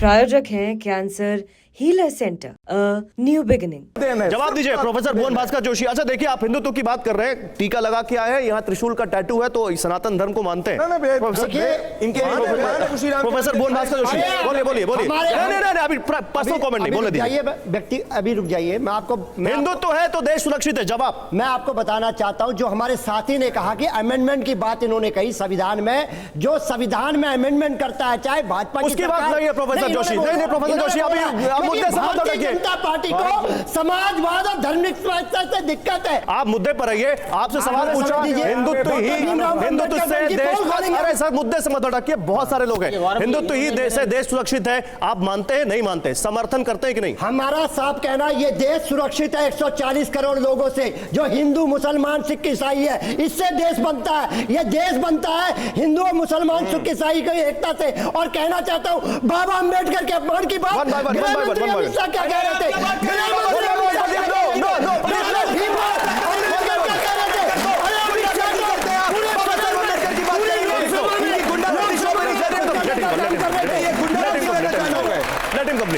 प्रायोजक हैं cancer healer centre, new beginning. जवाब दीजिए प्रोफेसर भुवन भास्कर जोशी। अच्छा देखिए, आप हिंदुत्व की बात कर रहे हैं, टीका लगा के आए हैं, यहाँ त्रिशूल का टैटू है, तो सनातन धर्म को मानते हैं। प्रोफेसर भुवन भास्कर जोशी, बोलिए। नहीं, अभी पर्सनल कमेंट नहीं, बोले दीजिए। व्यक्ति अभी रुक जाइए, मैं आपको हिंदुत्व है तो देश सुरक्षित है। जवाब मैं आपको बताना चाहता हूं, जो हमारे साथी ने कहा कि अमेंडमेंट की बात इन्होंने कही संविधान में, जो संविधान में अमेंडमेंट करता है, चाहे भाजपा की उसकी बात नहीं है प्रोफेसर जोशी। नहीं प्रोफेसर जोशी, अभी मुद्दे से मत हटिए। जनता पार्टी को समाजवाद और धर्मनिरपेक्षता से दिक्कत है। आप मुद्दे पर रहिए, आपसे सवाल पूछा, हिंदुत्व से देश, अरे सर मुद्दे से मत हटिए, बहुत सारे लोग हैं। हिंदुत्व ही देश है, देश सुरक्षित है, आप मानते हैं नहीं मानते, समर्थन करते हैं कि नहीं? हमारा साफ कहना है, ये देश सुरक्षित है 140 करोड़ लोगों से, जो हिंदू मुसलमान सिख ईसाई है, इससे देश बनता है। ये देश बनता है हिंदू और मुसलमान सिख ईसाई की एकता से। और कहना चाहता हूँ, बाबा अम्बेडकर के अपमान की बात क्या कह रहे थे?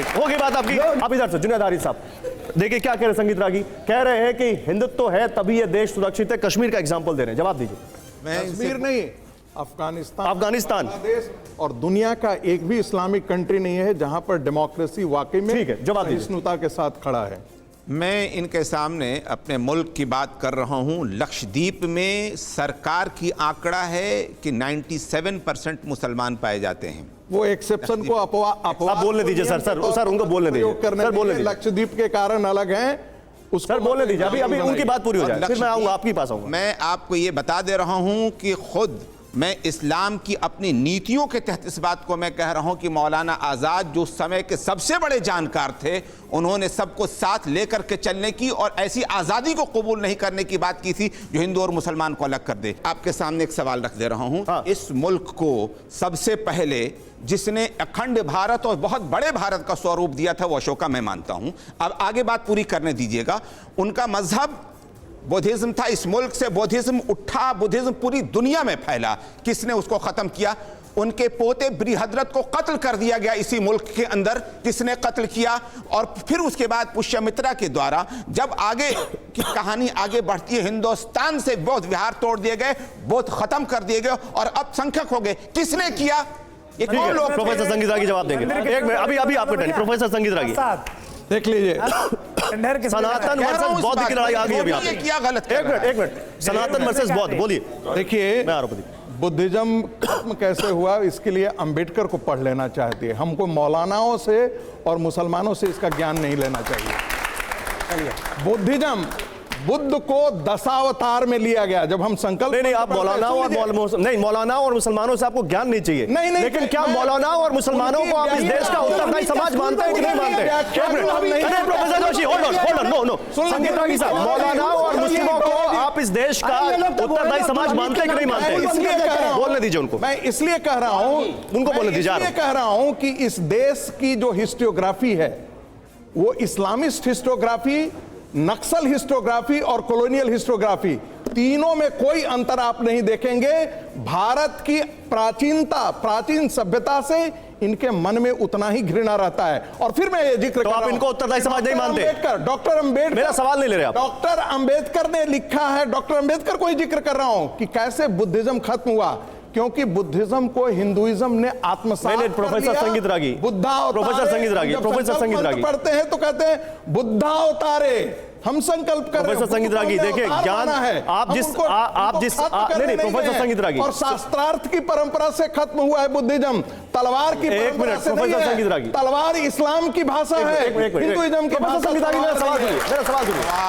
हो गई बात आपकी। आप इधर से जुनैद हारिस साहब, देखिए क्या कह रहे हैं संगीत रागी, कह रहे हैं कि हिंदुत्व है तभी ये देश सुरक्षित है। कश्मीर का एग्जांपल दे रहे हैं, जवाब दीजिए। कश्मीर नहीं, अफगानिस्तान बांग्लादेश और दुनिया का एक भी इस्लामिक कंट्री नहीं है जहां पर डेमोक्रेसी वाकई में ठीक है, जवाब दीजिए। सहिष्णुता के साथ खड़ा है। मैं इनके सामने अपने मुल्क की बात कर रहा हूं। लक्षद्वीप में सरकार की आंकड़ा है कि 97% मुसलमान पाए जाते हैं। वो एक्सेप्शन को अपवाद बोलने दीजिए सर उनको बोलने दीजिए। लक्षद्वीप के कारण अलग हैं, सर बोलने दीजिए, अभी उनकी बात पूरी हो जाए, फिर मैं आऊंगा आपके पास आऊंगा। मैं आपको ये बता दे रहा हूं कि खुद मैं इस्लाम की अपनी नीतियों के तहत इस बात को मैं कह रहा हूं कि मौलाना आज़ाद जो समय के सबसे बड़े जानकार थे, उन्होंने सबको साथ लेकर के चलने की और ऐसी आज़ादी को कबूल नहीं करने की बात की थी जो हिंदू और मुसलमान को अलग कर दे। आपके सामने एक सवाल रख दे रहा हूं। हाँ। इस मुल्क को सबसे पहले जिसने अखंड भारत और बहुत बड़े भारत का स्वरूप दिया था वो अशोका, मैं मानता हूं। अब आगे बात पूरी करने दीजिएगा। उनका मजहब बुद्धिज्म था, इस मुल्क से बुद्धिज्म उठा, बुद्धिज्म पूरी दुनिया में फैला। किसने उसको खत्म किया? उनके पोते बृहद्रथ को कत्ल कर दिया गया इसी मुल्क के अंदर। किसने कत्ल किया? और फिर उसके बाद पुष्यमित्रा के द्वारा जब आगे की कहानी आगे बढ़ती है, हिंदुस्तान से बौद्ध विहार तोड़ दिए गए, बौद्ध खत्म कर दिए गए और अब संख्यक हो गए। किसने किया? ये कौन लोग? प्रोफेसर संगीत रागी जवाब देंगे। एक मिनट, अभी आपको टर्न। प्रोफेसर संगीत रागी देख लीजिए, सनातन वर्सेस बौद्ध की लड़ाई आ गई। अभी आप किया गलत। एक मिनट, सनातन वर्सेस बौद्ध, बोलिए। देखिए मैं आरोप बुद्धिज्म खत्म कैसे हुआ, इसके लिए अंबेडकर को पढ़ लेना चाहते हैं। हमको मौलानाओं से और मुसलमानों से इसका ज्ञान नहीं लेना चाहिए। बुद्धिज्म बुद्ध को दशावतार में लिया गया। जब हम संकल्प नहीं आप मौलानाओं और मुसलमानों से आपको ज्ञान नहीं चाहिए। नहीं लेकिन क्या मौलानाओं और मुसलमानों को आप इस देश का उत्तरदायी समाज मानते हैं कि नहीं मानते? Professor Joshi hold on, no Sangit Ragi साहब, मौलानाओं और मुस्लिमों को आप इस देश का उत्तरदायी समाज मानते हैं कि नहीं मानते? बोलने दीजिए उनको। मैं इसलिए कह रहा हूं, उनको बोलने दीजिए। इसलिए कह रहा हूं कि इस देश की जो हिस्टोग्राफी है वो इस्लामिस्ट हिस्टोग्राफी, नक्सल हिस्टोग्राफी और कॉलोनियल हिस्टोग्राफी, तीनों में कोई अंतर आप नहीं देखेंगे। भारत की प्राचीन सभ्यता से इनके मन में उतना ही घृणा रहता है। और फिर मैं ये जिक्र तो आप इनको उत्तरदायी समाज नहीं मानते? डॉक्टर अंबेडकर, मेरा सवाल नहीं ले रहे आप। डॉक्टर अंबेडकर ने लिखा है, डॉक्टर अंबेडकर को ही जिक्र कर रहा हूं कि कैसे बुद्धिज्म खत्म हुआ, क्योंकि बुद्धिज्म को हिंदुइज्म ने आत्मसात कर प्रोफेसर लिया। संगीत रागी, प्रोफेसर संगीत रागी पढ़ते हैं तो कहते हैं बुद्धा अवतारे, हम संकल्प कर रहे हैं। प्रोफेसर संगीत रागी देखिए, ज्ञान है आप जिस नहीं प्रोफेसर संगीत रागी, और शास्त्रार्थ की परंपरा से खत्म हुआ है बुद्धिज्म। तलवार की एक मिनट, प्रोफेसर संगीत रागी, तलवार इस्लाम की भाषा है, हिंदुइज्म की भाषा। मेरा सवाल सुनिए।